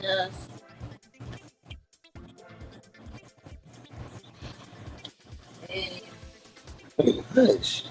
Yes. Hey. Hey, hush.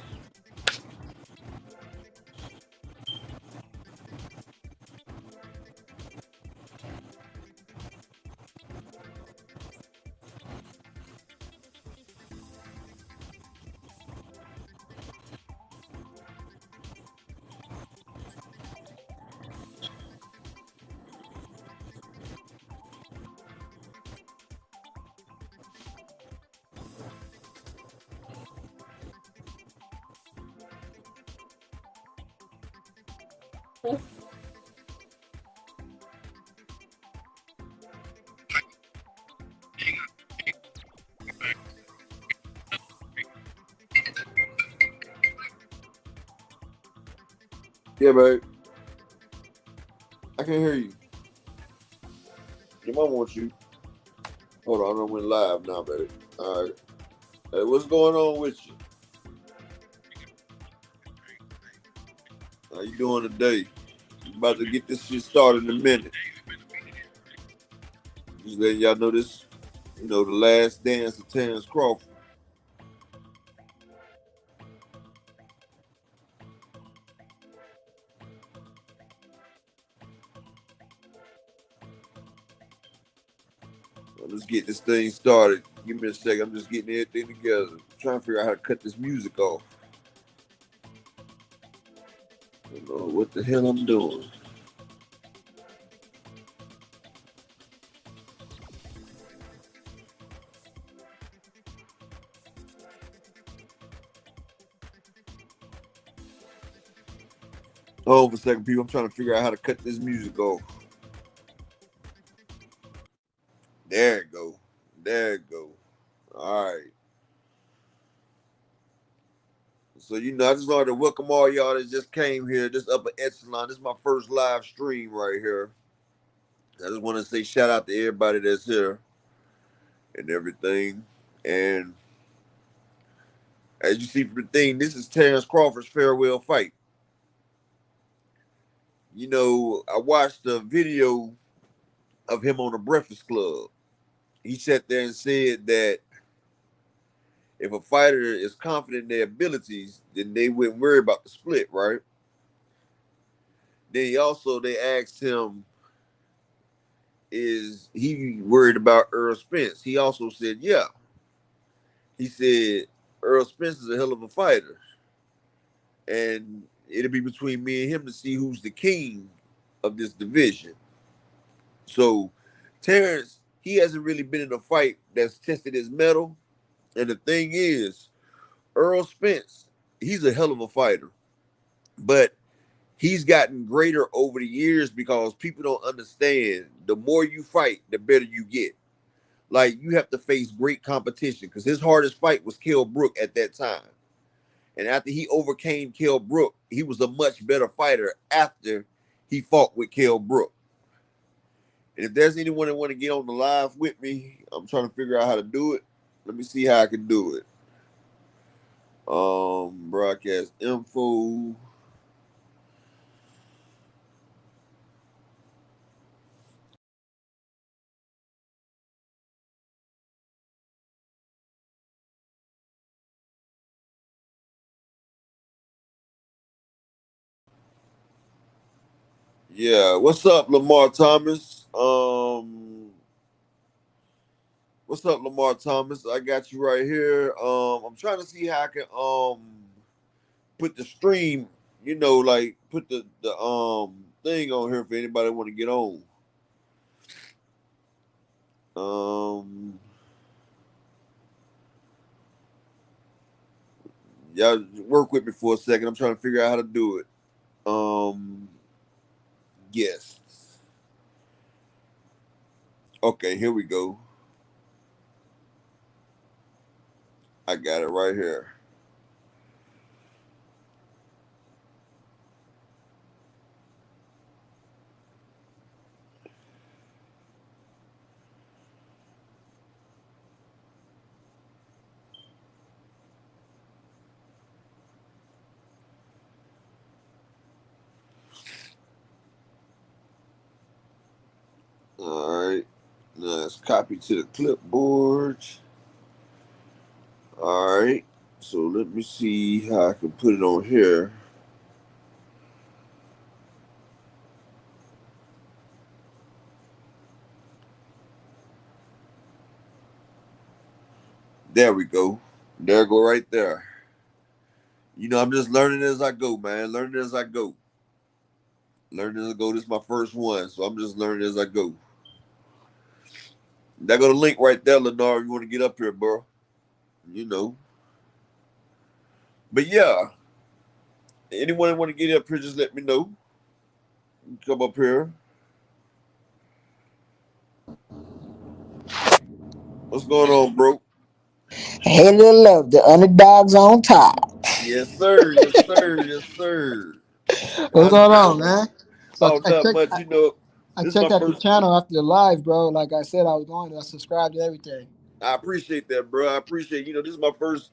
Yeah, babe. I can't hear you. Your mom wants you. Hold on, I'm in live now, baby. All right. Hey, what's going on with you? How you doing today? About to get this shit started in a minute. Just letting y'all know this, the last dance of Terrence Crawford. Let's get this thing started. Give me a second. I'm just getting everything together. Trying to figure out how to cut this music off. I don't know what the hell I'm doing. Hold on for a second, people. I'm trying to figure out how to cut this music off. There it go. There it go. All right. So I just wanted to welcome all y'all that just came here. This upper echelon. This is my first live stream right here. I just want to say shout out to everybody that's here and everything. And as you see from the thing, this is Terrence Crawford's farewell fight. I watched a video of him on the Breakfast Club. He sat there and said that if a fighter is confident in their abilities, then they wouldn't worry about the split, right? Then they asked him, is he worried about Earl Spence? He also said, yeah. He said, Earl Spence is a hell of a fighter. And it'll be between me and him to see who's the king of this division. So Terrence, he hasn't really been in a fight that's tested his mettle. And the thing is, Earl Spence, he's a hell of a fighter. But he's gotten greater over the years because people don't understand the more you fight, the better you get. Like you have to face great competition because his hardest fight was Kell Brook at that time. And after he overcame Kell Brook, he was a much better fighter after he fought with Kell Brook. And if there's anyone that want to get on the live with me, I'm trying to figure out how to do it. Let me see how I can do it. Broadcast info. Yeah, what's up, Lamar Thomas? What's up, Lamar Thomas? I got you right here. I'm trying to see how I can put the stream, like put the thing on here for anybody want to get on. Um, y'all work with me for a second. I'm trying to figure out how to do it. Yes. Okay, here we go. I got it right here. Copy to the clipboard. All right. So let me see how I can put it on here. There we go. There go right there. I'm just learning as I go, man. Learning as I go. Learning as I go. This is my first one, so I'm just learning as I go. There go the link right there, Lennar. If you want to get up here, bro. You know. But yeah, anyone want to get up here, just let me know. Come up here. What's going on, bro? Hey, little love, the underdogs on top. Yes, sir. Yes, sir. Yes, sir. What's How's it going on, going? man? So Oh, not much. I This is my checked out your first. channel after the live, bro. Like I said, I was going to. I subscribed to everything. I appreciate that, bro. I appreciate. This is my first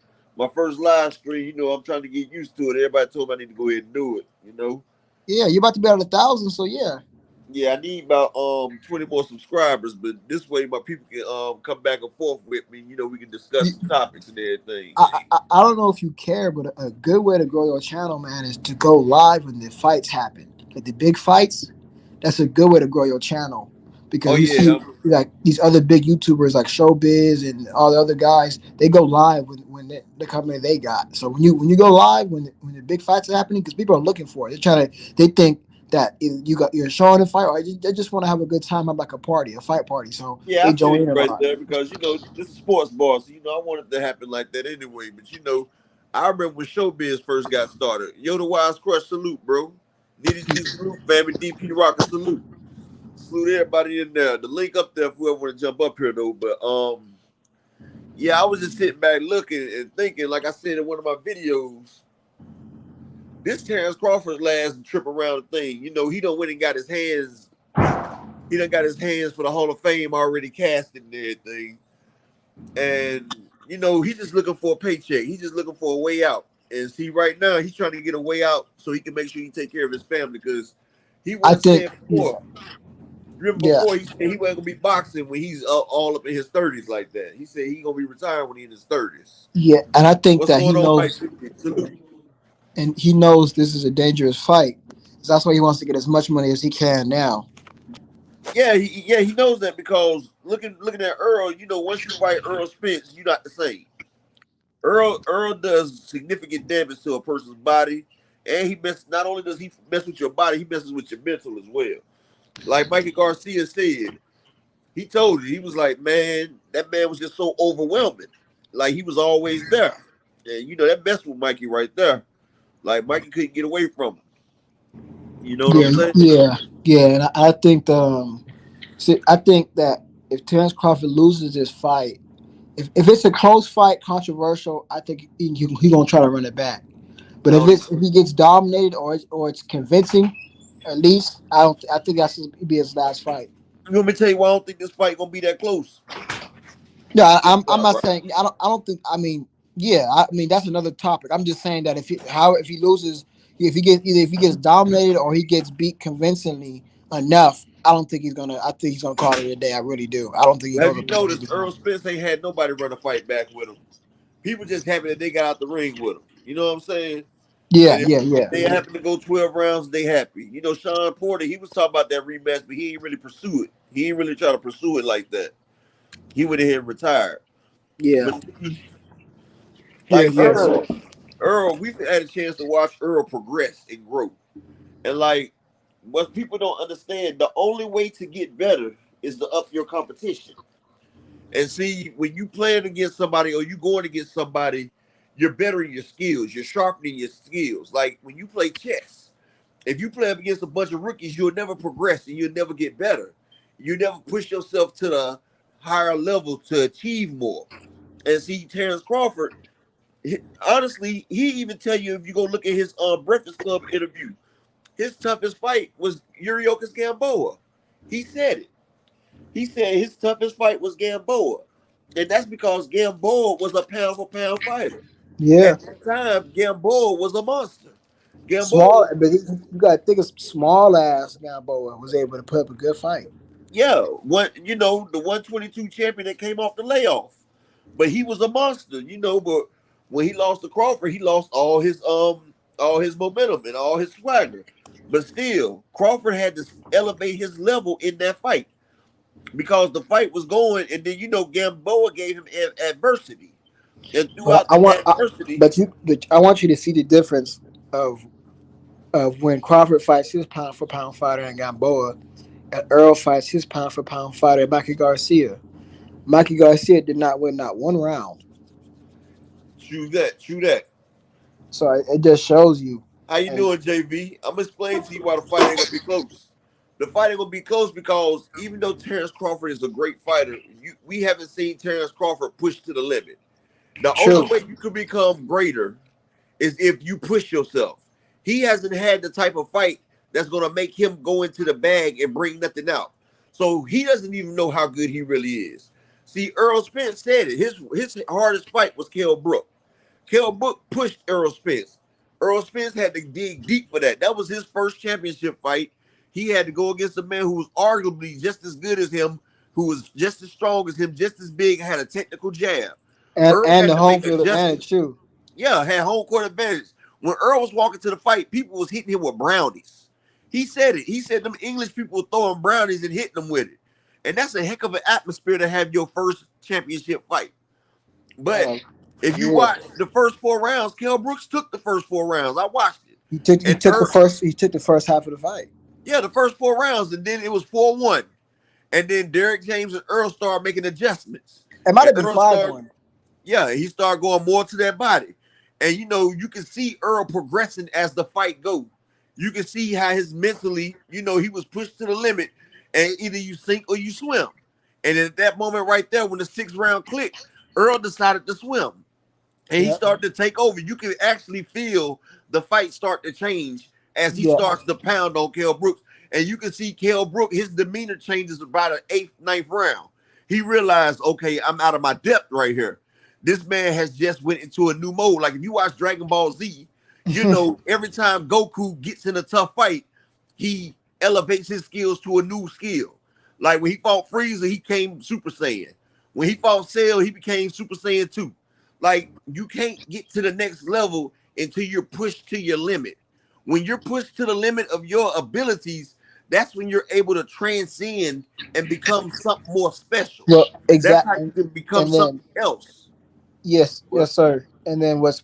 live stream. I'm trying to get used to it. Everybody told me I need to go ahead and do it. Yeah, you're about to be at 1,000, so yeah. Yeah, I need about 20 more subscribers, but this way my people can come back and forth with me. We can discuss You, some topics and everything. I don't know if you care, but a good way to grow your channel, man, is to go live when the fights happen, like the big fights. That's a good way to grow your channel Oh because you yeah, see like these other big YouTubers like Showbiz and all the other guys. They go live when the company they got. So when you go live when the big fights are happening, because people are looking for it. They think that either you're showing a fight or they just want to have a good time, have like a party, a fight party. So yeah, they I feel join you in a right lot. there because this is sports bar, so I want it to happen like that anyway. But I remember when Showbiz first got started. Yo, the Wise Crush salute, bro. Nitty G salute, family. DP Rocker salute. Salute everybody in there. The link up there for whoever want to jump up here though. But yeah, I was just sitting back looking and thinking, like I said in one of my videos, this Terrence Crawford's last trip around the thing. He done went and got his hands. He done got his hands for the Hall of Fame already casted and everything. And he's just looking for a paycheck. He's just looking for a way out. And see, right now he's trying to get a way out so he can make sure he take care of his family because he I once think said yeah, before. Remember yeah, before he said he wasn't gonna be boxing when he's all up in his 30s like that. He said he gonna be retired when he's in his 30s. yeah, and I think What's that going on, Mike? Salute. he knows this is a dangerous fight. So that's why he wants to get as much money as he can now. Yeah, he knows that because looking at Earl, once you fight Earl Spence, you're not the same. Earl does significant damage to a person's body, and not only does he mess with your body, he messes with your mental as well. Like Mikey Garcia said, he told you he was like, man, that man was just so overwhelming. Like he was always there, and that messed with Mikey right there. Like Mikey couldn't get away from him. You know what I'm Yeah, saying? yeah, and I think I think that if Terrence Crawford loses this fight, if it's a close fight, controversial, I think he gonna try to run it back. But I don't even. if he gets dominated or it's convincing, at least I think that's his, be his last fight. You want me to tell you why I don't think this fight gonna be that close? Yeah, Guess I'm what, not right? saying I don't think I mean yeah I mean that's another topic. I'm just saying that if he loses, if he gets dominated or he gets beat convincingly enough, I think he's gonna call it a day. I really do. I don't think he Have goes you up there noticed again. Earl Spence ain't had nobody run a fight back with him? People just happy that they got out the ring with him. You know what I'm saying? Yeah, And if yeah, yeah, they happen to go 12 rounds, they happy. Sean Porter, he was talking about that rematch, but he ain't really pursue it. He ain't really try to pursue it like that. He went ahead and retired. yeah, But see, yeah, like yeah. So Earl, we've had a chance to watch Earl progress and grow. And like what people don't understand, the only way to get better is to up your competition. And see, when you playing against somebody or you going against somebody, you're bettering your skills. You're sharpening your skills. Like when you play chess, if you play up against a bunch of rookies, you'll never progress and you'll never get better. You never push yourself to the higher level to achieve more. And see, Terrence Crawford, honestly, he even tell you if you go look at his Breakfast Club interview, his toughest fight was Yuriokis Gamboa. He said it. He said his toughest fight was Gamboa. And that's because Gamboa was a pound for pound fighter. yeah, At that time, Gamboa was a monster. Gamboa small, was but you got to think of small ass Gamboa was able to put up a good fight. Yeah, the 122 champion that came off the layoff, but he was a monster, But when he lost to Crawford, he lost all his momentum and all his swagger. But still, Crawford had to elevate his level in that fight because the fight was going, and then Gamboa gave him adversity, and But throughout the adversity, but I want you to see the difference of when Crawford fights his pound for pound fighter in Gamboa, and Earl fights his pound for pound fighter in Mikey Garcia. Mikey Garcia did not win not one round. true that. So it just shows you. How you And doing, JV? I'm gonna explain to you why the fight ain't gonna be close. The fight ain't gonna be close because even though Terrence Crawford is a great fighter, we haven't seen Terrence Crawford push to the limit. The only true. way you could become greater is if you push yourself. He hasn't had the type of fight that's gonna make him go into the bag and bring nothing out. So he doesn't even know how good he really is. See, Earl Spence said it. His hardest fight was Kell Brook. Kell Brook pushed Earl Spence. Earl Spence had to dig deep for that. That was his first championship fight. He had to go against a man who was arguably just as good as him, who was just as strong as him, just as big, had a technical jab. Earl And had the to home make field advantage adjustments. too. Yeah, had home court advantage. When Earl was walking to the fight, people was hitting him with brownies. He said it. He said them English people were throwing brownies and hitting them with it. And that's a heck of an atmosphere to have your first championship fight. But Uh, if you yeah, watch the first 4 rounds, Kell Brooks took the first 4 rounds. I watched it. he And took the first half of the fight. yeah, the first 4 rounds, and then it was 4-1. And then Derrick James and Earl started making adjustments. It might And have been Earl five started, one. yeah, he started going more to that body. And you can see Earl progressing as the fight goes. You can see how his mentally, he was pushed to the limit, and either you sink or you swim. And at that moment right there, when the 6th round clicked, Earl decided to swim. And he Yeah, started to take over. You can actually feel the fight start to change as he yeah, starts to pound on Kell Brooks. And you can see Kell Brooks, his demeanor changes about an 8th, 9th round. He realized, okay, I'm out of my depth right here. This man has just went into a new mode. Like if you watch Dragon Ball Z, every time Goku gets in a tough fight, he elevates his skills to a new skill. Like when he fought Frieza, he came Super Saiyan. When he fought Cell, he became Super Saiyan 2. Like you can't get to the next level until you're pushed to your limit. When you're pushed to the limit of your abilities, that's when you're able to transcend and become something more special. well, That's how exactly. you can become And then something else. yes, sir. And then what's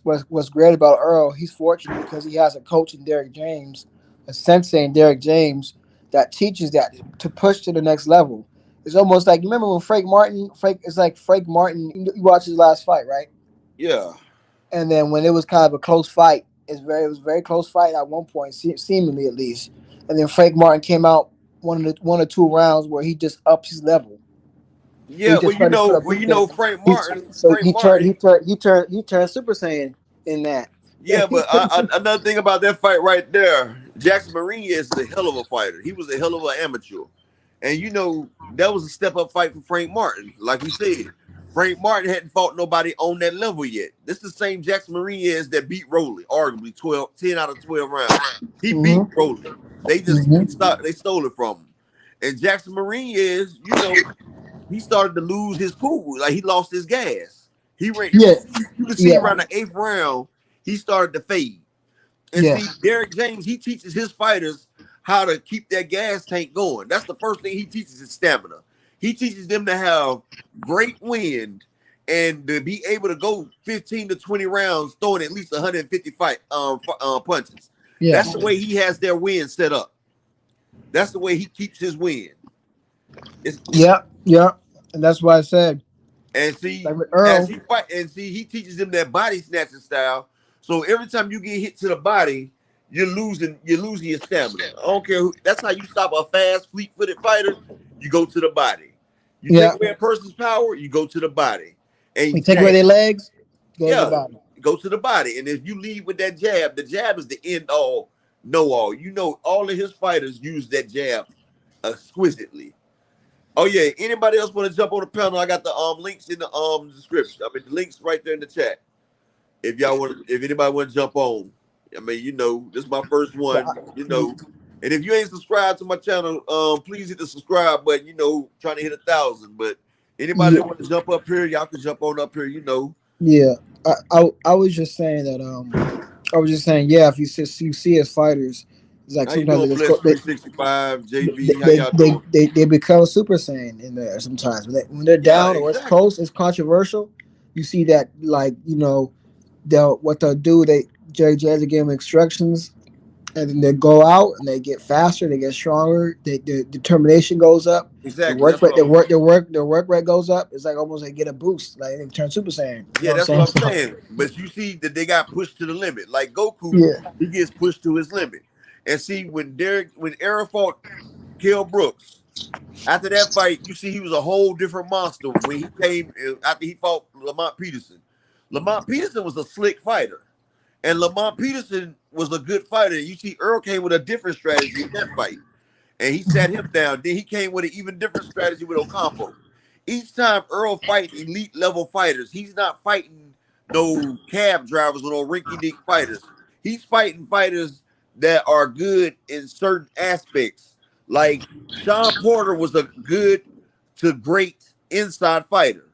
great about Earl? He's fortunate because he has a coach in Derrick James, a sensei in Derrick James that teaches that to push to the next level. It's almost like you remember when It's like Frank Martin. You watched his last fight, right? Yeah. And then when it was kind of a close fight, it was a very close fight at one point, seemingly at least. And then Frank Martin came out one or two rounds where he just ups his level. He Yeah, just started to put up Frank he, Martin, so he turned Super Saiyan in that. yeah, but another thing about that fight right there, Jackson Marine is a hell of a fighter. He was a hell of an amateur. And that was a step up fight for Frank Martin. Like we said, Frank Martin hadn't fought nobody on that level yet. This is the same Jackson Marine is that beat Rowley, arguably 10 out of 12 rounds. He beat Mm-hmm. Rowley. They stole it from him. And Jackson Marine is, he started to lose his cool. Like he lost his gas. He ran. Yeah, You can see yeah, around the 8th round, he started to fade. And yeah, see, Derrick James, he teaches his fighters how to keep that gas tank going. That's the first thing he teaches is stamina. He teaches them to have great wind and to be able to go 15 to 20 rounds throwing at least 150 punches. yeah, That's the way he has their wind set up. That's the way he keeps his wind. It's, yeah. And that's why I said, and see, like with as Earl, he fight, and see, he teaches them that body snatching style. So every time you get hit to the body, you're losing your stamina. I don't care who. That's how you stop a fast, fleet-footed fighter. You go to the body. You take yeah, away a person's power, you go to the body. he And take away their legs, go to the yeah, bottom. go to the body. And if you lead with that jab, the jab is the end all, know all. All of his fighters use that jab exquisitely. Oh yeah. Anybody else want to jump on the panel? I got the links in the description. I mean the links right there in the chat. If anybody want to jump on. I mean, this is my first So one. And if you ain't subscribed to my channel, please hit the subscribe button. Trying to hit 1,000. But anybody Yeah, that want to jump up here, y'all can jump on up here. yeah. I was just saying that I was just saying, yeah, if you see as fighters, it's like How you sometimes doing, they just Bless go, 365, JV? How y'all doing? they become Super Saiyan in there sometimes when they're Yeah, down or it's exactly. close, it's controversial. You see that, like, they'll do, Jerry Jazz will give them instructions, and then they go out and they get faster, they get stronger, their determination goes up, their Exactly. work That's rate, what I'm. their work rate goes up. It's like almost they get a boost, like they turn Super Saiyan. You know Yeah, what that's I'm what I'm saying? saying. But you see that they got pushed to the limit. Like So Goku, yeah, he gets pushed to his limit. And see, when Aaron fought Kell Brooks, after that fight, you see he was a whole different monster when he came after he fought Lamont Peterson. Lamont Peterson was a slick fighter, and Lamont Peterson was a good fighter. You see, Earl came with a different strategy in that fight, and he sat him down. Then he came with an even different strategy with Ocampo. Each time Earl fighting elite level fighters, he's not fighting no cab drivers or no rinky dink fighters. He's fighting fighters that are good in certain aspects. Like Sean Porter was a good to great inside fighter.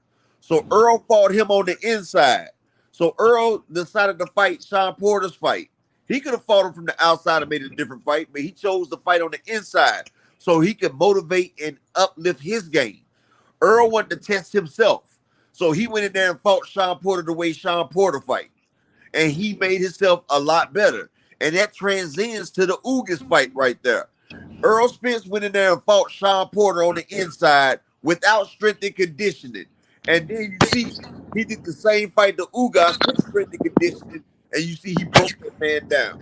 So Earl fought him on the inside. So Earl decided to fight Sean Porter's fight. He could have fought him from the outside and made it a different fight, but he chose to fight on the inside so he could motivate and uplift his game. Earl wanted to test himself. So he went in there and fought Sean Porter the way Sean Porter fight. And he made himself a lot better. And that transcends to the Ugas fight right there. Earl Spence went in there and fought Sean Porter on the inside without strength and conditioning. And then you see he did the same fight to Ugas with strength and conditioning. And you see he broke that man down.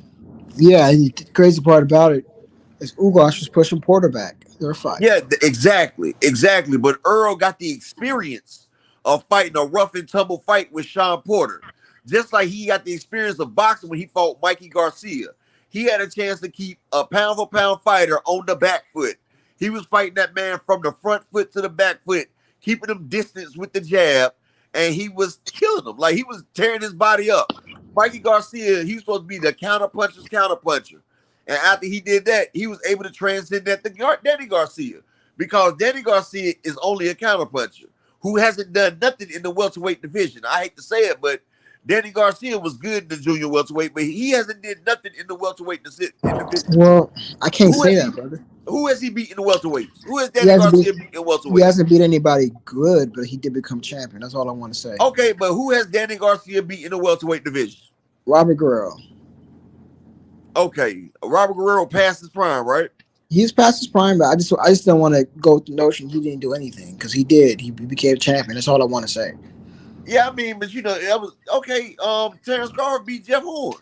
yeah. And the crazy part about it is Ugas was pushing Porter back. Their fight. Yeah, exactly, exactly. But Earl got the experience of fighting a rough and tumble fight with Sean Porter, just like he got the experience of boxing when he fought Mikey Garcia. He had a chance to keep a pound for pound fighter on the back foot. He was fighting that man from the front foot to the back foot, keeping him distance with the jab, and he was killing him. Like he was tearing his body up. Mikey Garcia, he was supposed to be the counterpuncher's counterpuncher. And after he did that, he was able to transcend that to Danny Garcia because Danny Garcia is only a counterpuncher who hasn't done nothing in the welterweight division. I hate to say it, but Danny Garcia was good in the junior welterweight, but he hasn't did nothing in the welterweight division. Well, I can't Who say has he? that, brother. Who has he beaten in welterweights? Who has He Danny hasn't beat Garcia beaten in he welterweight? hasn't beat anybody good, but he did become champion. That's all I want to say. Okay, but who has Danny Garcia beaten in the welterweight division? Robert Guerrero. Okay, Robert Guerrero passed his prime, right? He's past his prime, but I just don't want to go with the notion he didn't do anything because he did. He became champion. That's all I want to say. Yeah, I mean, but that was okay. Terrence Crawford beat Jeff Horn.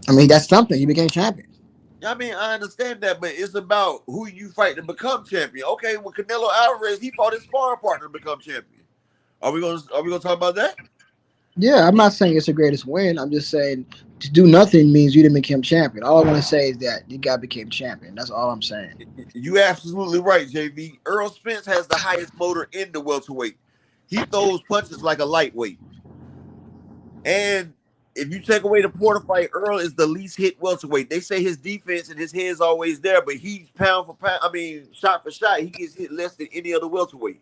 I mean, that's something. He became champion. I mean, I understand that, but it's about who you fight to become champion. Okay, well, Canelo Alvarez, he fought his sparring partner to become champion. Are we gonna talk about that? Yeah, I'm not saying it's the greatest win. I'm just saying to do nothing means you didn't become champion. All I want to say is that you guy became champion. That's all I'm saying. You absolutely right, JV. Earl Spence has the highest motor in the welterweight. He throws punches like a lightweight. And if you take away the Porter fight, Earl is the least hit welterweight. They say his defense and his head's always there, but he's pound for pound. I mean, shot for shot, he gets hit less than any other welterweight.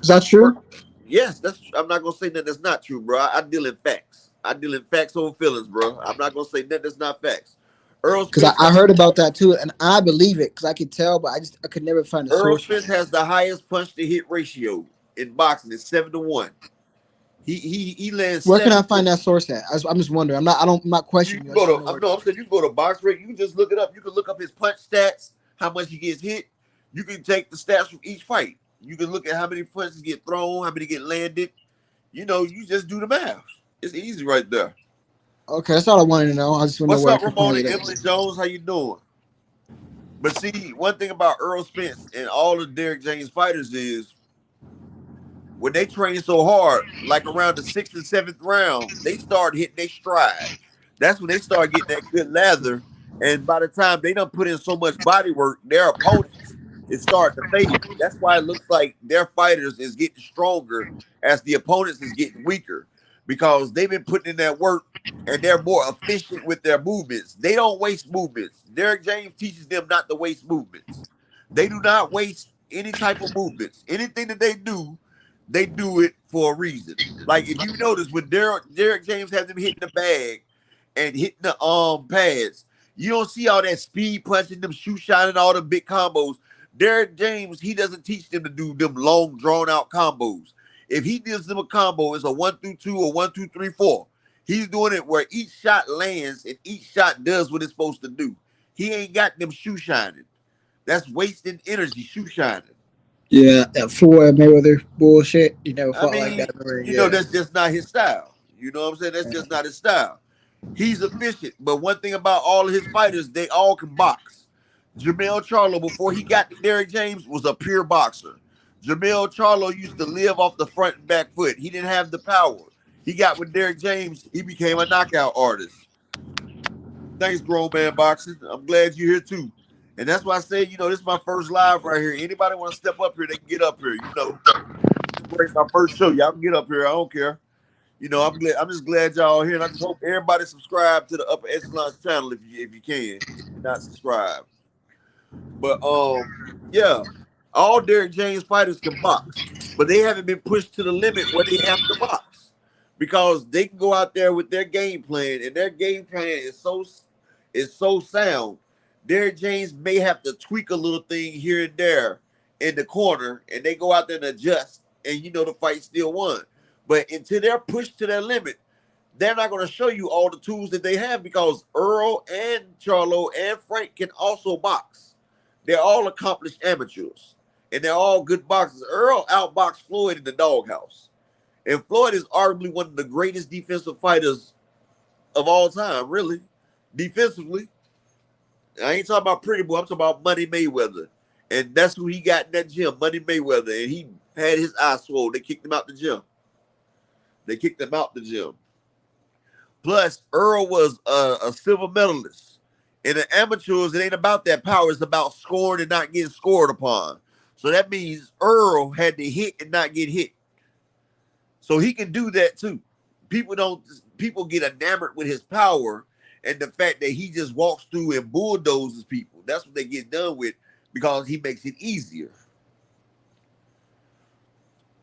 Is that true? Yes, I'm not gonna say that that's not true, bro. I deal in facts. I deal in facts over feelings, bro. I'm not gonna say that that's not facts. Earl Because Spence, I heard about that too, and I believe it because I could tell, but I could never find a Earl source. Spence has the highest punch to hit ratio in boxing. It's 7-1. He lands Where can I 7. find that source at? I'm just wondering. I'm not You questioning can you. I go just want to. to know I'm where. no. I'm saying you can go to box rate. You can just look it up. You can look up his punch stats, how much he gets hit. You can take the stats from each fight. You can look at how many punches get thrown, how many get landed. You just do the math. It's easy right there. Okay, that's all I wanted to know. I just want to know What's where I up, can find Ramona it Emily at. Jones? How you doing? But see, one thing about Earl Spence and all the Derrick James fighters is when they train so hard, like around the 6th and 7th round, they start hitting their stride. That's when they start getting that good lather. And by the time they done put in so much body work, their opponents is starting to fade. That's why it looks like their fighters is getting stronger as the opponents is getting weaker. because they've been putting in that work and they're more efficient with their movements. They don't waste movements. Derrick James teaches them not to waste movements. They do not waste any type of movements. Anything that they do it for a reason. Like if you notice when Derrick James has them hitting the bag and hitting the pads, you don't see all that speed punching, them shoe shining, all the big combos. Derrick James, he doesn't teach them to do them long, drawn out combos. If he gives them a combo, it's a 1 through 2 or 1, 2, 3, 4. He's doing it where each shot lands and each shot does what it's supposed to do. He ain't got them shoe shining. That's wasting energy, shoe shining. Yeah, that Floyd Mayweather bullshit. You never I fought like mean, that. Or, that's just not his style. You know what I'm saying? That's just not his style. He's efficient, but one thing about all of his fighters, they all can box. Jermell Charlo, before he got to Derrick James, was a pure boxer. Jermell Charlo used to live off the front and back foot. He didn't have the power. He got with Derrick James, he became a knockout artist. Thanks, Grown Man Boxing. I'm glad you're here too. And that's why I say, this is my first live right here. Anybody want to step up here, they can get up here. It's my first show. Y'all can get up here. I don't care. I'm just glad y'all are here. And I just hope everybody subscribe to the Upper Echelons channel if you can. If you're not subscribed. But yeah, all Derrick James fighters can box, but they haven't been pushed to the limit where they have to box because they can go out there with their game plan, and their game plan is so sound. Derrick James may have to tweak a little thing here and there in the corner, and they go out there and adjust, and the fight still won. But until they're pushed to their limit, they're not going to show you all the tools that they have because Earl and Charlo and Frank can also box. They're all accomplished amateurs, and they're all good boxers. Earl outboxed Floyd in the doghouse, and Floyd is arguably one of the greatest defensive fighters of all time, really, defensively. I ain't talking about Pretty Boy. I'm talking about Money Mayweather, and that's who he got in that gym, Money Mayweather, and he had his eyes swollen. They kicked him out the gym. Plus, Earl was a silver medalist. In the amateurs, it ain't about that power. It's about scoring and not getting scored upon. So that means Earl had to hit and not get hit. So he can do that too. People get enamored with his power and the fact that he just walks through and bulldozes people. That's what they get done with because he makes it easier.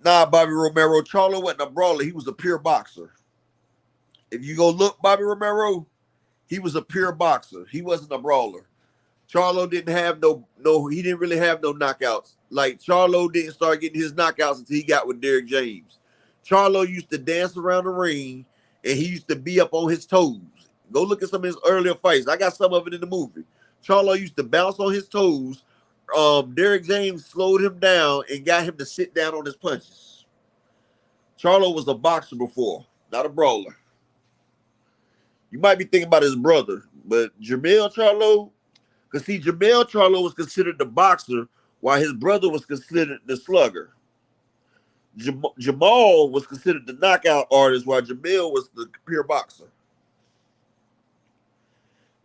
Nah, Bobby Romero, Charlo wasn't a brawler. He was a pure boxer. If you go look, Bobby Romero, he was a pure boxer. He wasn't a brawler. Charlo didn't have he didn't really have no knockouts. Like Charlo didn't start getting his knockouts until he got with Derrick James. Charlo used to dance around the ring and he used to be up on his toes. Go look at some of his earlier fights. I got some of it in the movie. Charlo used to bounce on his toes. Derrick James slowed him down and got him to sit down on his punches. Charlo was a boxer before, not a brawler. You might be thinking about his brother, but Jermell Charlo, because see, Jermell Charlo was considered the boxer while his brother was considered the slugger. Jamal was considered the knockout artist while Jermell was the pure boxer.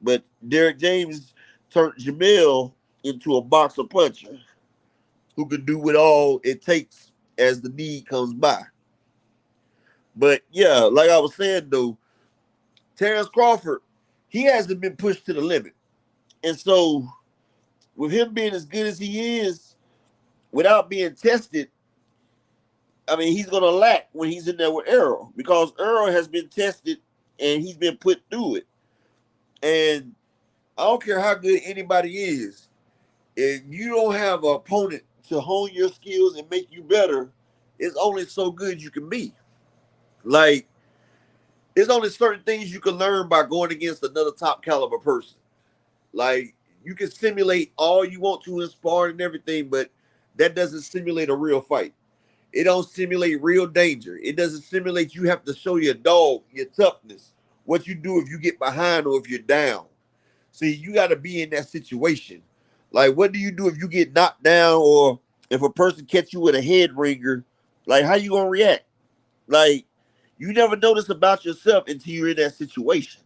But Derrick James turned Jermell into a boxer puncher who could do what all it takes as the need comes by. But yeah, like I was saying though, Terrence Crawford, he hasn't been pushed to the limit. And so with him being as good as he is, without being tested, I mean, he's going to lack when he's in there with Earl because Earl has been tested and he's been put through it. And I don't care how good anybody is, if you don't have an opponent to hone your skills and make you better, it's only so good you can be. Like, there's only certain things you can learn by going against another top caliber person. Like, you can simulate all you want to in sparring and everything, but that doesn't simulate a real fight. It don't simulate real danger. It doesn't simulate you have to show your dog, your toughness, what you do if you get behind or if you're down. See, you got to be in that situation. Like, what do you do if you get knocked down or if a person catch you with a head ringer? Like, how you going to react? Like, you never notice about yourself until you're in that situation.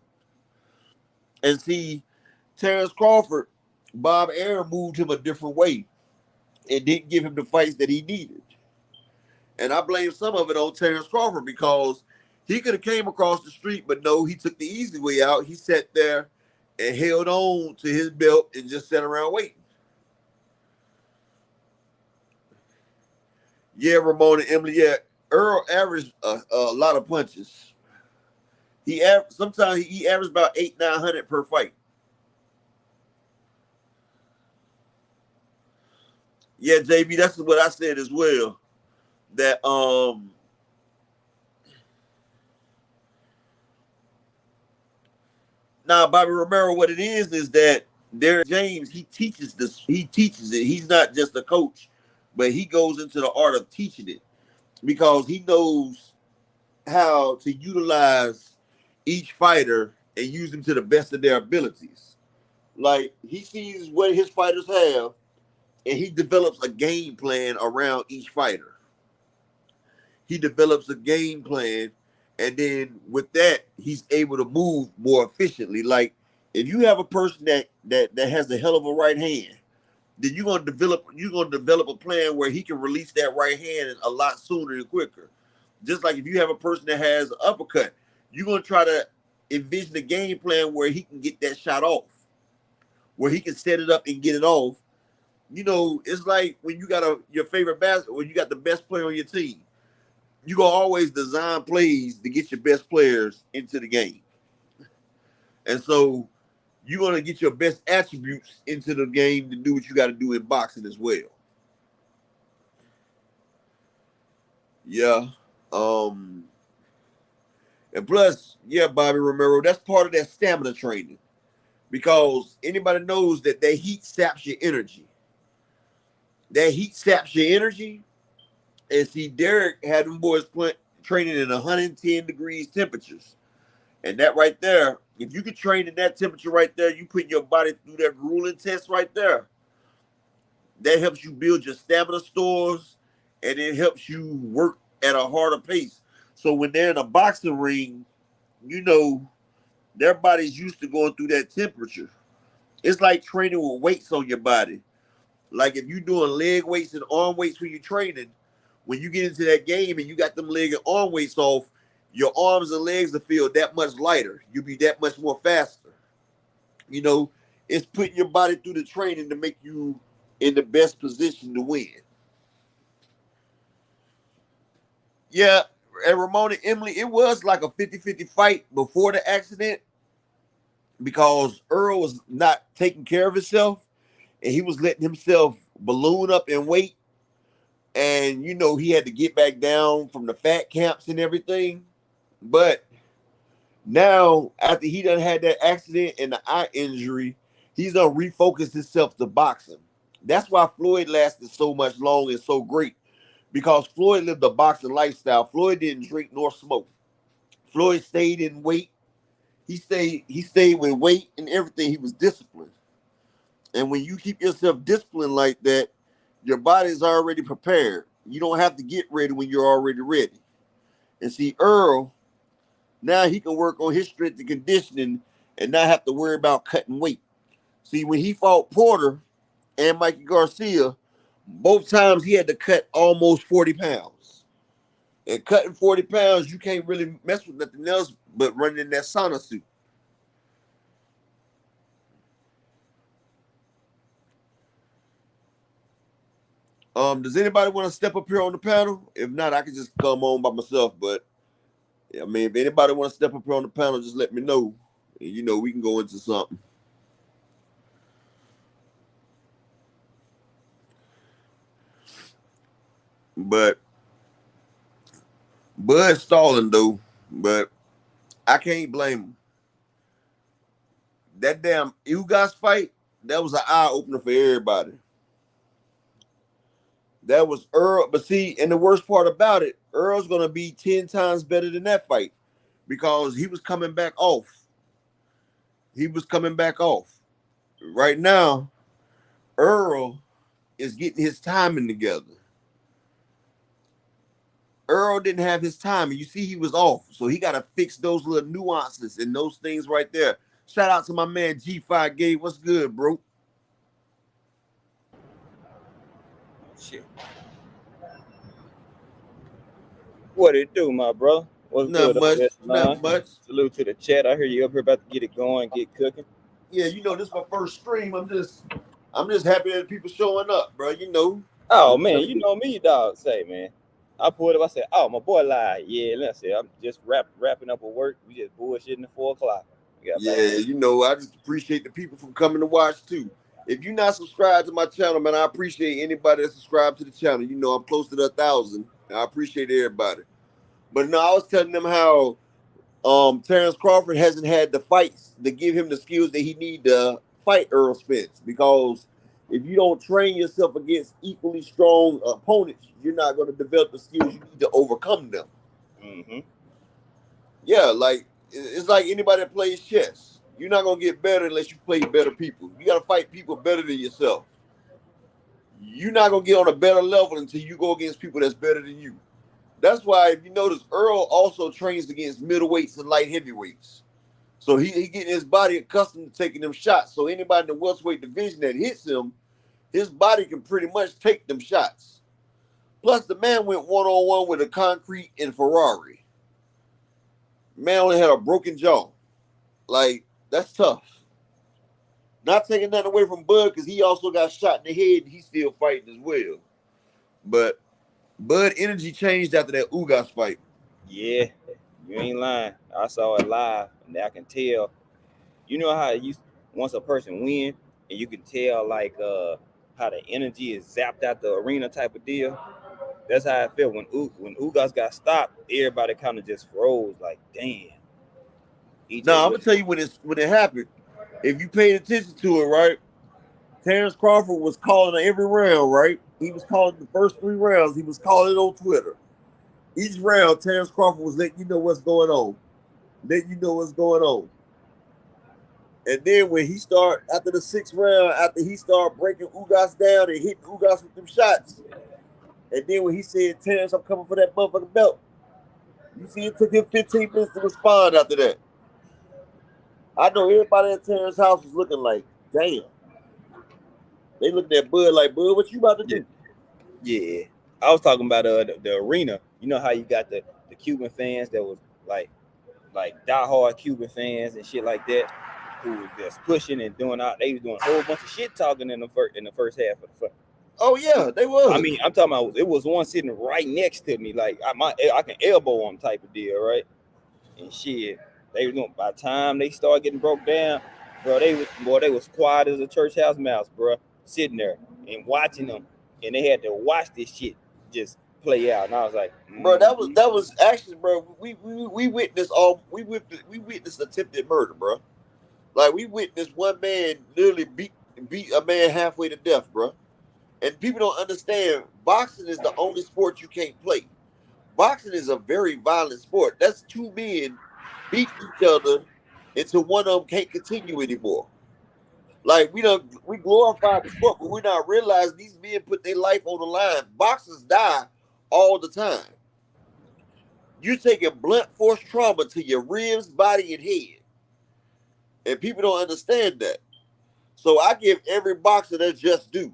And see, Terrence Crawford, Bob Arum moved him a different way and didn't give him the fights that he needed. And I blame some of it on Terrence Crawford because He could have came across the street, but no, he took the easy way out. He sat there and held on to his belt and just sat around waiting. Yeah, Ramon and Emily. Yeah, Earl averaged a lot of punches. Sometimes he averaged about 800-900 per fight. Yeah, JB, that's what I said as well. That now Bobby Romero, what it is that Derrick James, he teaches this, he teaches it. He's not just a coach, but he goes into the art of teaching it because he knows how to utilize each fighter and use them to the best of their abilities. Like he sees what his fighters have and he develops a game plan around each fighter. He develops a game plan, and then with that, he's able to move more efficiently. Like if you have a person that has a hell of a right hand, then you're gonna develop a plan where he can release that right hand a lot sooner and quicker. Just like if you have a person that has an uppercut, you're gonna try to envision a game plan where he can get that shot off, where he can set it up and get it off. It's like when you got your favorite basketball, when you got the best player on your team, you gonna always design plays to get your best players into the game. And so you're gonna get your best attributes into the game to do what you got to do in boxing as well. Yeah. And plus, yeah, Bobby Romero, that's part of that stamina training. Because anybody knows that heat saps your energy. That heat saps your energy. And see, Derrick had them boys training in 110 degrees temperatures. And that right there, if you could train in that temperature right there, you put your body through that grueling test right there. That helps you build your stamina stores, and it helps you work at a harder pace. So when they're in a boxing ring, their body's used to going through that temperature. It's like training with weights on your body. Like if you're doing leg weights and arm weights when you're training, when you get into that game and you got them leg and arm weights off, your arms and legs will feel that much lighter. You'll be that much more faster. It's putting your body through the training to make you in the best position to win. Yeah, and Ramon and Emily, it was like a 50-50 fight before the accident because Earl was not taking care of himself and he was letting himself balloon up in weight. And, he had to get back down from the fat camps and everything. But now, after he done had that accident and the eye injury, he's done refocused himself to boxing. That's why Floyd lasted so much long and so great. Because Floyd lived a boxing lifestyle. Floyd didn't drink nor smoke. Floyd stayed in weight. He stayed with weight and everything. He was disciplined. And when you keep yourself disciplined like that, your body's already prepared. You don't have to get ready when you're already ready. And see, Earl, now he can work on his strength and conditioning and not have to worry about cutting weight. See, when he fought Porter and Mikey Garcia, both times he had to cut almost 40 pounds. And cutting 40 pounds, you can't really mess with nothing else but running in that sauna suit. Does anybody want to step up here on the panel? If not, I can just come on by myself. But I mean, if anybody want to step up here on the panel, just let me know. And, we can go into something. But Bud's stalling though. But I can't blame him. That damn Ugas fight, that was an eye opener for everybody. That was Earl. But see, and the worst part about it, Earl's going to be 10 times better than that fight because he was coming back off. He was coming back off. Right now, Earl is getting his timing together. Earl didn't have his timing. You see, he was off. So he got to fix those little nuances and those things right there. Shout out to my man G5 Gabe. What's good, bro? Shit. What it do, my bro? What's Not good up much, there, not Salon? much. Salute to the chat. I hear you up here about to get it going, get cooking. Yeah, this is my first stream. I'm just happy that people showing up, bro. Oh man, you know me, dog. Say man, I pulled up. I said, "Oh, my boy lied." Yeah, let's say I'm just wrapping up with work. We just bullshitting at 4 o'clock. We got about Yeah, I just appreciate the people from coming to watch too. If you're not subscribed to my channel, man, I appreciate anybody that subscribed to the channel. I'm close to 1,000. I appreciate everybody. But no, I was telling them how Terrence Crawford hasn't had the fights to give him the skills that he need to fight Earl Spence, because if you don't train yourself against equally strong opponents, you're not going to develop the skills you need to overcome them. Mm-hmm. Yeah, like it's like anybody that plays chess. You're not gonna get better unless you play better people. You gotta fight people better than yourself. You're not gonna get on a better level until you go against people that's better than you. That's why, if you notice, Earl also trains against middleweights and light heavyweights. So he getting his body accustomed to taking them shots. So anybody in the welterweight division that hits him, his body can pretty much take them shots. Plus, the man went one-on-one with a concrete and Ferrari. Man only had a broken jaw. Like, that's tough. Not taking nothing away from Bud, because he also got shot in the head and he's still fighting as well. But Bud energy changed after that Ugas fight. Yeah, you ain't lying. I saw it live, and I can tell. You know how once a person win, and you can tell like how the energy is zapped out the arena type of deal. That's how I felt when Ugas got stopped. Everybody kind of just froze, like damn. He just Now, I'm was. going to tell you when it happened. If you paid attention to it, right? Terrence Crawford was calling every round, right? He was calling the first 3 rounds. He was calling it on Twitter. Each round, Terrence Crawford was letting you know what's going on. Letting you know what's going on. And then when he started, after the 6th round, after he started breaking Ugas down and hitting Ugas with them shots, and then when he said, Terrence, I'm coming for that motherfucking belt, you see it took him 15 minutes to respond after that. I know everybody at Terrence's house was looking like, damn. They looking at Bud like, Bud, what you about to do? Yeah, I was talking about the arena. You know how you got the Cuban fans that was like diehard Cuban fans and shit like that, who was just pushing and doing out. They was doing a whole bunch of shit talking in the first half of the fight. Oh, yeah, they was. I mean, I'm talking about it was one sitting right next to me, like I can elbow him type of deal, right? And shit, they was doing. By the time they started getting broke down, bro, they was quiet as a church house mouse, bro, sitting there and watching them, and they had to watch this shit just play out. And I was like, Bro, that was actually, bro. We witnessed attempted murder, bro. Like, we witnessed one man literally beat a man halfway to death, bro. And people don't understand. Boxing is the only sport you can't play. Boxing is a very violent sport. That's 2 men beat each other until one of them can't continue anymore. Like, we glorify the sport, but we're not realizing these men put their life on the line. Boxers die all the time. You're taking blunt force trauma to your ribs, body, and head. And people don't understand that. So I give every boxer their just due,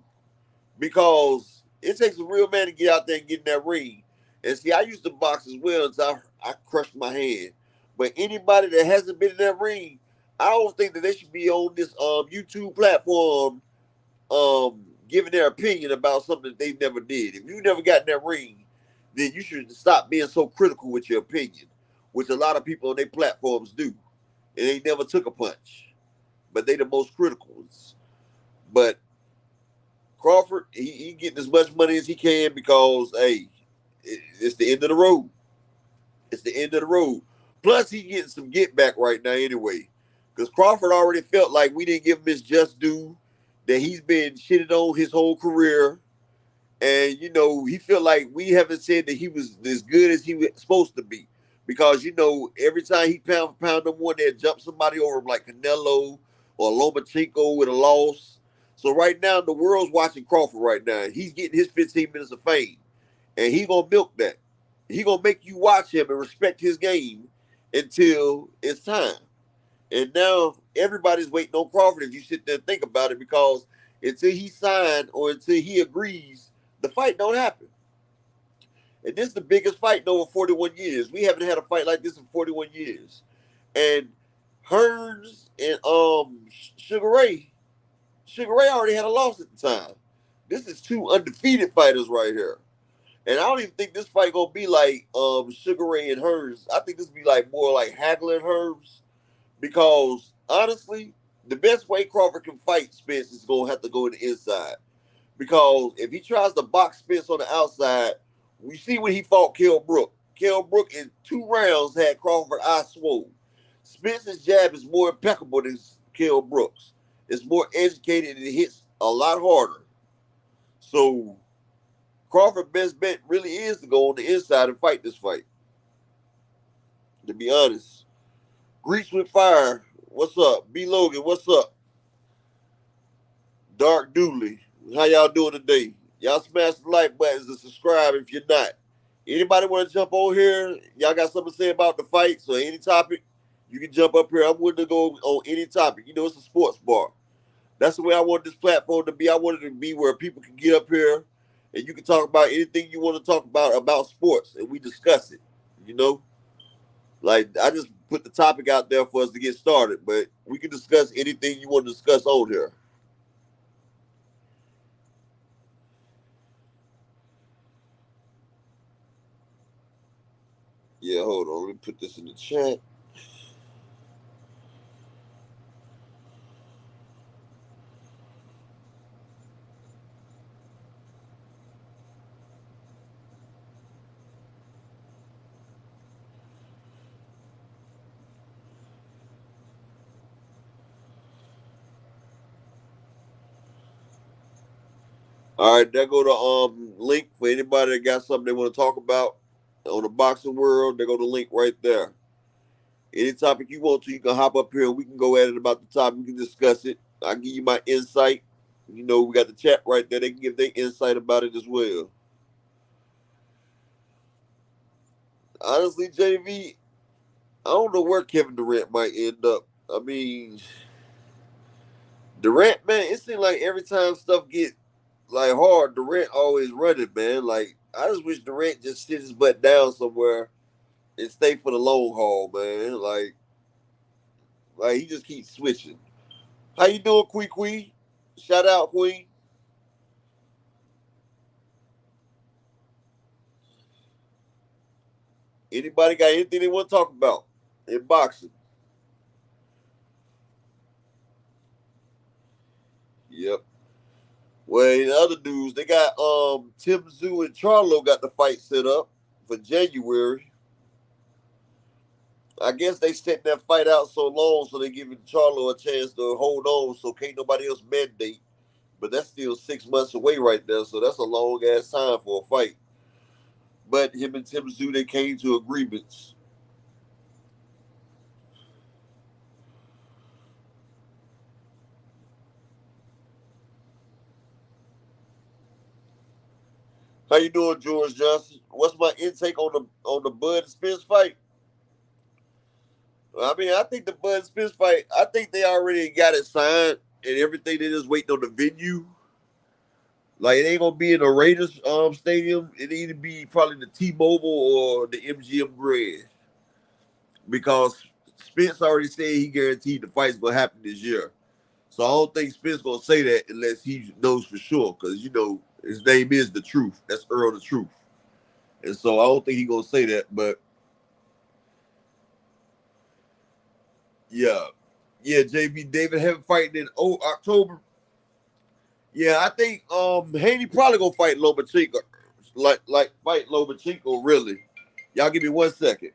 because it takes a real man to get out there and get in that ring. And see, I used to box as well until I crushed my hand. But anybody that hasn't been in that ring, I don't think that they should be on this YouTube platform giving their opinion about something that they never did. If you never got in that ring, then you should stop being so critical with your opinion, which a lot of people on their platforms do. And they never took a punch, but they the most critical. But Crawford, he getting as much money as he can, because hey, it's the end of the road. It's the end of the road. Plus, he getting some get back right now anyway, because Crawford already felt like we didn't give him his just due, that he's been shitted on his whole career, and he felt like we haven't said that he was as good as he was supposed to be, because every time he pound for pound number one, they'd jump somebody over him like Canelo or Lomachenko with a loss. So right now, the world's watching Crawford right now. He's getting his 15 minutes of fame, and he gonna milk that. He gonna make you watch him and respect his game until it's time. And now everybody's waiting on Crawford, if you sit there and think about it, because until he signed or until he agrees, the fight don't happen. And this is the biggest fight in over 41 years. We haven't had a fight like this in 41 years. And Hearns and Sugar Ray already had a loss at the time. This is two undefeated fighters right here. And I don't even think this fight gonna be like Sugar Ray and Hearns. I think this will be like more like Hagler and Hearns. Because honestly, the best way Crawford can fight Spence is gonna have to go to the inside. Because if he tries to box Spence on the outside, we see when he fought Kell Brook. Kell Brook in 2 rounds had Crawford eye swole. Spence's jab is more impeccable than Kell Brook's. It's more educated and it hits a lot harder. So Crawford's best bet really is to go on the inside and fight this fight. To be honest. Grease with Fire, what's up? B. Logan, what's up? Dark Dooley, how y'all doing today? Y'all smash the like buttons and subscribe if you're not. Anybody want to jump on here? Y'all got something to say about the fight? So any topic, you can jump up here. I'm willing to go on any topic. You know, it's a sports bar. That's the way I want this platform to be. I want it to be where people can get up here and you can talk about anything you want to talk about sports, and we discuss it. You know? Like, I just put the topic out there for us to get started, but we can discuss anything you want to discuss on here. Yeah, hold on. Let me put this in the chat. All right, there go the link for anybody that got something they want to talk about on the boxing world. There go the link right there. Any topic you want to, you can hop up here and we can go at it about the topic. We can discuss it. I'll give you my insight. You know, we got the chat right there. They can give their insight about it as well. Honestly, JV, I don't know where Kevin Durant might end up. I mean, Durant, man, it seems like every time stuff get like hard, Durant always running, man. Like, I just wish Durant just sit his butt down somewhere and stay for the long haul, man. Like he just keeps switching. How you doing, Queen? Shout out, Queen. Anybody got anything they want to talk about in boxing? Yep. Well, in the other news, they got Tim Tszyu and Charlo got the fight set up for January. I guess they set that fight out so long so they giving Charlo a chance to hold on so can't nobody else mandate. But that's still 6 months away right there, so that's a long ass time for a fight. But him and Tim Tszyu, they came to agreements. How you doing, George Johnson? What's my intake on the Bud and Spence fight? I mean, I think the Bud and Spence fight, I think they already got it signed and everything. They just waiting on the venue. Like, it ain't gonna be in the Raiders stadium. It either be probably the T-Mobile or the MGM Grand. Because Spence already said he guaranteed the fight's gonna happen this year. So I don't think Spence gonna say that unless he knows for sure. Because, you know, his name is The Truth. That's Earl The Truth. And so I don't think he gonna say that, but yeah. Yeah, JB David Heaven fighting in October. Yeah, I think Haney probably gonna fight Lomachenko. Like fight Lomachenko, really. Y'all give me 1 second.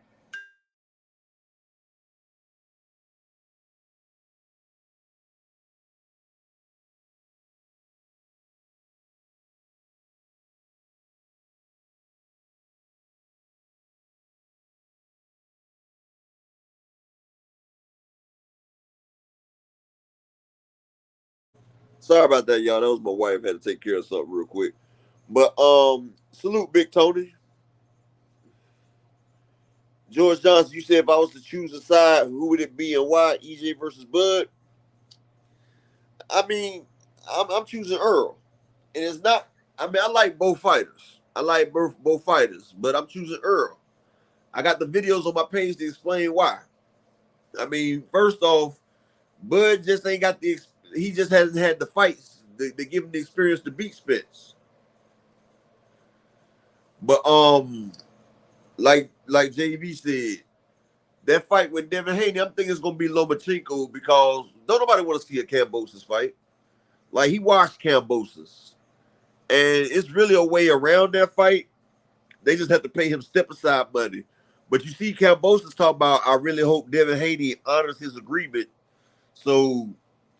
Sorry about that, y'all. That was my wife. Had to take care of something real quick. But salute Big Tony. George Johnson, you said if I was to choose a side, who would it be and why? EJ versus Bud. I mean, I'm choosing Earl. And it's not, I mean, I like both fighters. I like both fighters, but I'm choosing Earl. I got the videos on my page to explain why. I mean, first off, Bud just ain't got the. He just hasn't had the fights to give him the experience to beat Spence. But like JV said, that fight with Devin Haney, I'm thinking it's gonna be Lomachenko because don't nobody want to see a Kambosos fight. Like he watched Kambosos, and it's really a way around that fight. They just have to pay him step aside money. But you see Kambosos talk about, I really hope Devin Haney honors his agreement. So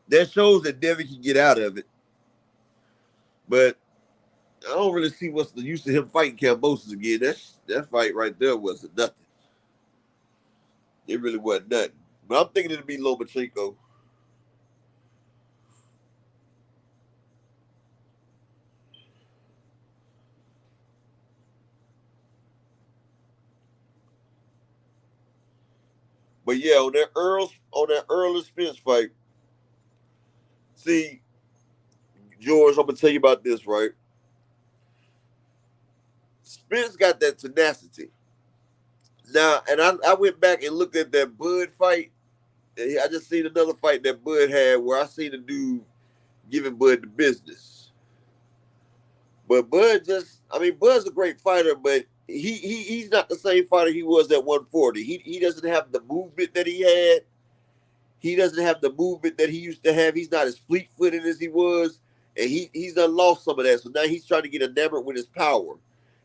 that shows that Devin can get out of it. But I don't really see what's the use of him fighting Kambosos again. That fight right there wasn't nothing. It really wasn't nothing. But I'm thinking it'll be Lomachenko. But yeah, on that Earl and Spence fight, see, George, I'm gonna tell you about this, right? Spence got that tenacity. Now, and I went back and looked at that Bud fight. And I just seen another fight that Bud had where I seen the dude giving Bud the business. But Bud's a great fighter, but he's not the same fighter he was at 140. He doesn't have the movement that he had. He doesn't have the movement that he used to have. He's not as fleet-footed as he was, and he's done lost some of that. So now he's trying to get enamored with his power.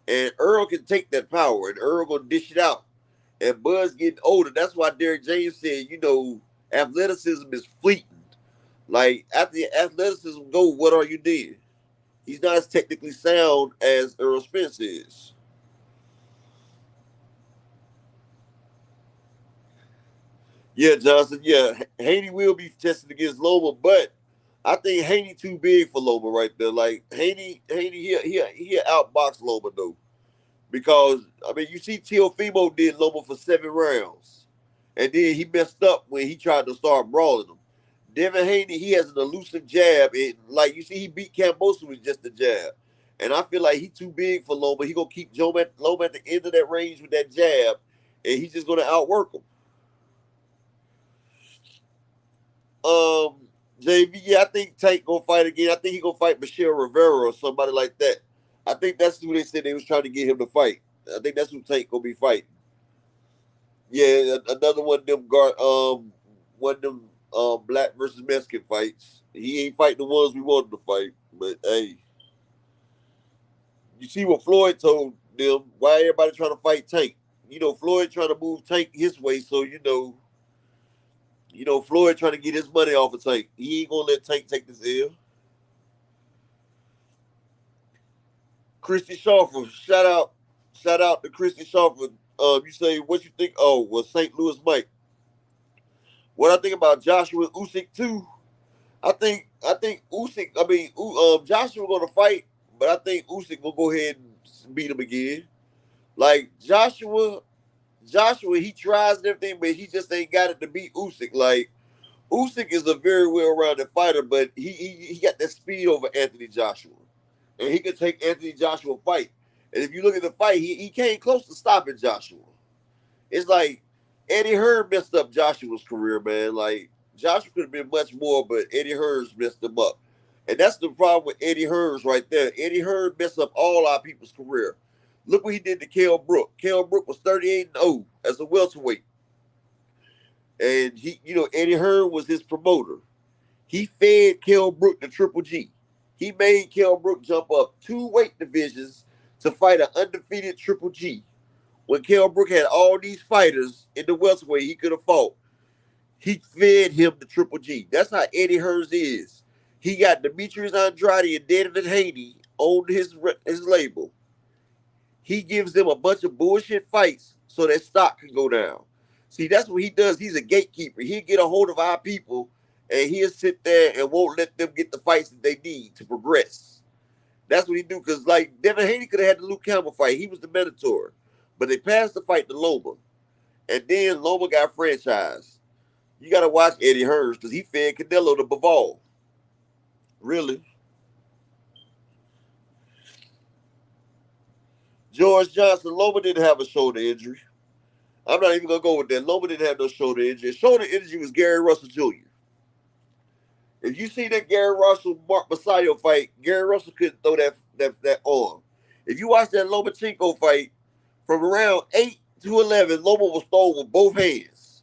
And Earl can take that power, and Earl gonna dish it out. And Bud's getting older. That's why Derrick James said, athleticism is fleeting. Like after the athleticism go, what are you doing? He's not as technically sound as Earl Spence is. Yeah, Johnson. Yeah, Haney will be tested against Loma, but I think Haney too big for Loma right there. Like Haney, he'll outbox Loma though, because I mean you see Teofimo did Loma for 7 rounds, and then he messed up when he tried to start brawling him. Devin Haney, he has an elusive jab, and like you see, he beat Kambosos with just a jab, and I feel like he's too big for Loma. He gonna keep Loma at the end of that range with that jab, and he's just gonna outwork him. JV, yeah, I think Tank gonna fight again. I think he gonna fight Michelle Rivera or somebody like that. I think that's who they said they was trying to get him to fight. I think that's who Tank gonna be fighting. Yeah, another one of them black versus Mexican fights. He ain't fighting the ones we wanted to fight, but hey, you see what Floyd told them? Why everybody trying to fight Tank? Floyd trying to move Tank his way, so Floyd trying to get his money off of Tank. He ain't gonna let Tank take this L. Christy Schauffer, shout out to Christy Schauffer. You say what you think? Oh, well, St. Louis Mike. What I think about Joshua Usyk too? I think Usyk. Joshua gonna fight, but I think Usyk will go ahead and beat him again. Like Joshua, he tries and everything, but he just ain't got it to beat Usyk. Like Usyk is a very well-rounded fighter, but he got that speed over Anthony Joshua, and he can take Anthony Joshua fight. And if you look at the fight, he came close to stopping Joshua. It's like Eddie Hearn messed up Joshua's career, man. Like Joshua could have been much more, but Eddie Hearn's messed him up. And that's the problem with Eddie Hearn's right there. Eddie Hearn messed up all our people's career. Look what he did to Kell Brook. Kell Brook was 38-0 as a welterweight. And Eddie Hearn was his promoter. He fed Kell Brook the Triple G. He made Kell Brook jump up 2 weight divisions to fight an undefeated Triple G. When Kell Brook had all these fighters in the welterweight he could have fought, he fed him the Triple G. That's how Eddie Hearn is. He got Demetrius Andrade and Devin Haney on his label. He gives them a bunch of bullshit fights so that stock can go down. See, that's what he does. He's a gatekeeper. He'll get a hold of our people, and he'll sit there and won't let them get the fights that they need to progress. That's what he do. Because, like, Devin Haney could have had the Luke Campbell fight. He was the Minotaur. But they passed the fight to Loma. And then Loma got franchised. You got to watch Eddie Hearn because he fed Canelo to Bivol. Really. George Johnson, Loma didn't have a shoulder injury. I'm not even gonna go with that. Loma didn't have no shoulder injury. Shoulder injury was Gary Russell Jr. If you see that Gary Russell Mark Masayo fight, Gary Russell couldn't throw that arm. If you watch that Lomachenko fight, from around 8 to 11, Loma was throwing with both hands.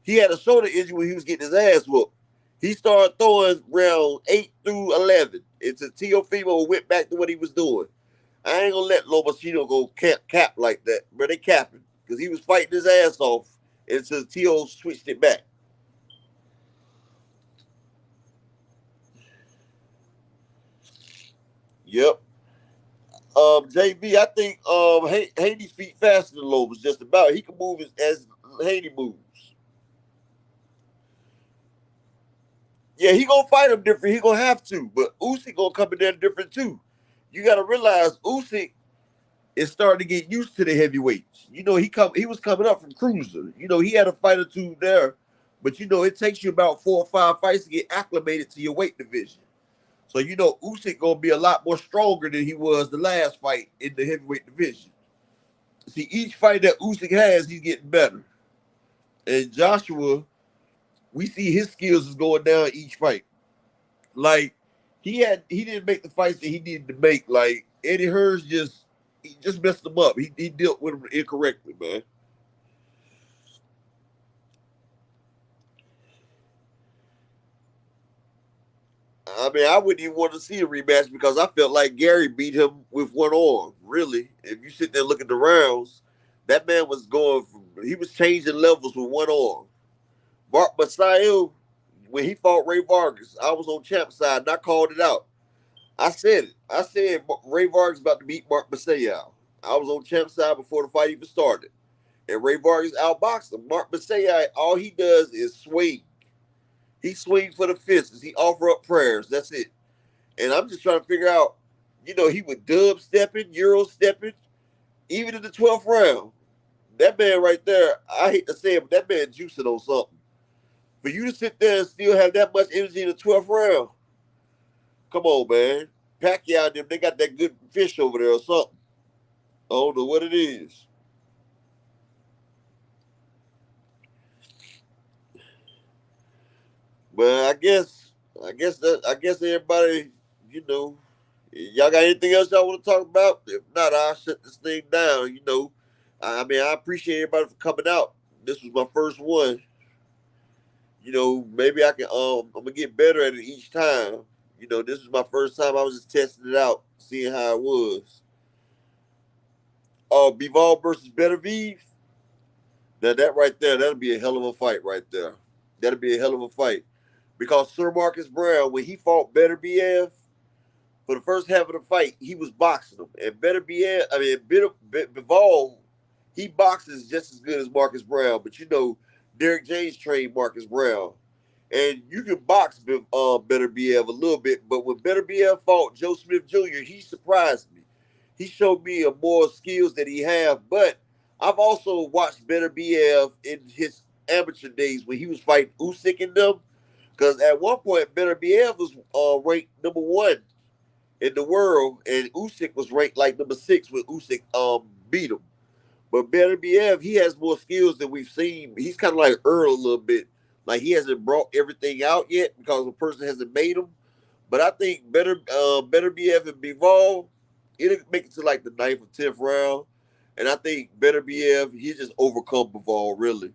He had a shoulder injury when he was getting his ass whooped. He started throwing around 8 through 11 until Teofimo went back to what he was doing. I ain't gonna let Lomachenko go cap like that, but they capping because he was fighting his ass off until Teo switched it back. Yep. JB, I think Haney's feet faster than Loma's just about. He can move as Haney moves. Yeah, he gonna fight him different. He gonna have to, but Usyk gonna come in there different too. You gotta realize Usyk is starting to get used to the heavyweights. You know, he was coming up from cruiser. You know, he had a fight or two there, but you know, it takes you about 4 or 5 fights to get acclimated to your weight division. So you know, Usyk gonna be a lot more stronger than he was the last fight in the heavyweight division. See, each fight that Usyk has, he's getting better. And Joshua, we see his skills is going down each fight. Like he didn't make the fights that he needed to make. Like Eddie Hearns he just messed him up. He dealt with him incorrectly, man. I mean, I wouldn't even want to see a rematch because I felt like Gary beat him with one arm. Really, if you sit there and look at the rounds, that man was he was changing levels with one arm. Mark Masayo, when he fought Ray Vargas, I was on champ side and I called it out. I said it. I said Ray Vargas about to beat Mark Masayo. I was on champ side before the fight even started. And Ray Vargas outboxed him. Mark Masayo, all he does is swing. He swings for the fences. He offer up prayers. That's it. And I'm just trying to figure out, you know, he was dub stepping, Euro stepping, even in the 12th round. That man right there, I hate to say it, but that man juicing on something. For you to sit there and still have that much energy in the 12th round, come on, man. Pacquiao and them, they got that good fish over there or something. I don't know what it is. But I guess everybody, you know, y'all got anything else y'all want to talk about? If not, I'll shut this thing down. You know, I mean, I appreciate everybody for coming out. This was my first one. You know, maybe I can. I'm gonna get better at it each time. You know, this was my first time. I was just testing it out, seeing how it was. Oh, Bivol versus Beterbiev. Now that right there, that'll be a hell of a fight right there. That'll be a hell of a fight. Because Sir Marcus Brown, when he fought Beterbiev, for the first half of the fight, he was boxing him. And Bivol, he boxes just as good as Marcus Brown. But you know, Derrick James trained Marcus Brown. And you can box Beterbiev a little bit. But when Beterbiev fought Joe Smith Jr., he surprised me. He showed me a more skills that he have. But I've also watched Beterbiev in his amateur days when he was fighting Usyk and them. Because at one point, Beterbiev was ranked number 1 in the world, and Usyk was ranked like number 6 when Usyk beat him. But Beterbiev, he has more skills than we've seen. He's kind of like Earl a little bit. Like he hasn't brought everything out yet because the person hasn't made him. But I think Beterbiev and Bivol, it'll make it to like the 9th or 10th round. And I think Beterbiev, he just overcome Bivol really.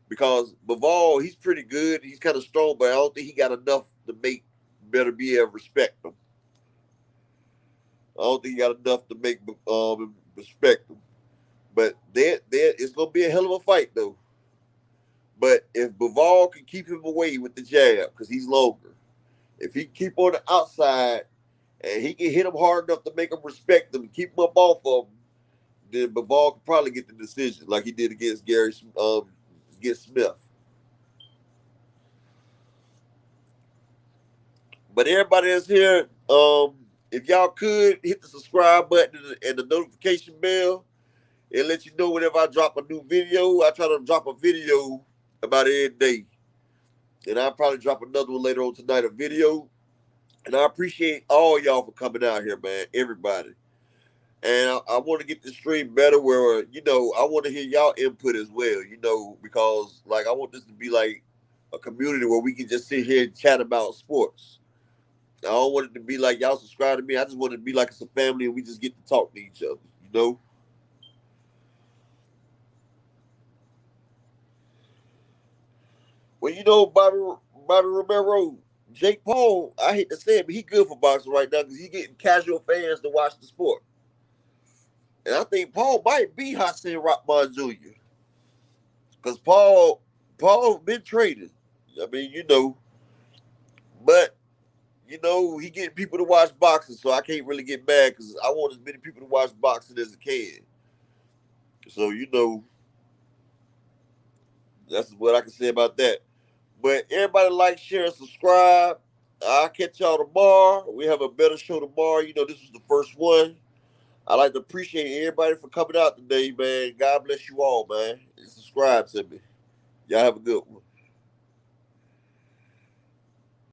Because Bivol, he's pretty good. He's kind of strong, but I don't think he got enough to make Beterbiev respect him. I don't think he got enough to make respect him. But it's going to be a hell of a fight, though. But if Bivol can keep him away with the jab, because he's longer, if he can keep on the outside and he can hit him hard enough to make him respect him and keep him up off of him, then Bivol can probably get the decision like he did against against Smith. But everybody that's here, if y'all could hit the subscribe button and the notification bell, and let you know whenever I drop a new video. I try to drop a video about every day. And I'll probably drop another one later on tonight, a video. And I appreciate all y'all for coming out here, man. Everybody. And I want to get the stream better where, I want to hear y'all input as well, because like I want this to be like a community where we can just sit here and chat about sports. I don't want it to be like y'all subscribe to me. I just want it to be like it's a family and we just get to talk to each other, Well, Bobby Romero, Jake Paul, I hate to say it, but he good for boxing right now because he getting casual fans to watch the sport. And I think Paul might be Hassan Rahman Jr. Because Paul been traded. I mean, but he getting people to watch boxing, so I can't really get mad because I want as many people to watch boxing as I can. So that's what I can say about that. But everybody like, share, and subscribe. I'll catch y'all tomorrow. We have a better show tomorrow. This was the first one. I like to appreciate everybody for coming out today, man. God bless you all, man. And subscribe to me. Y'all have a good one.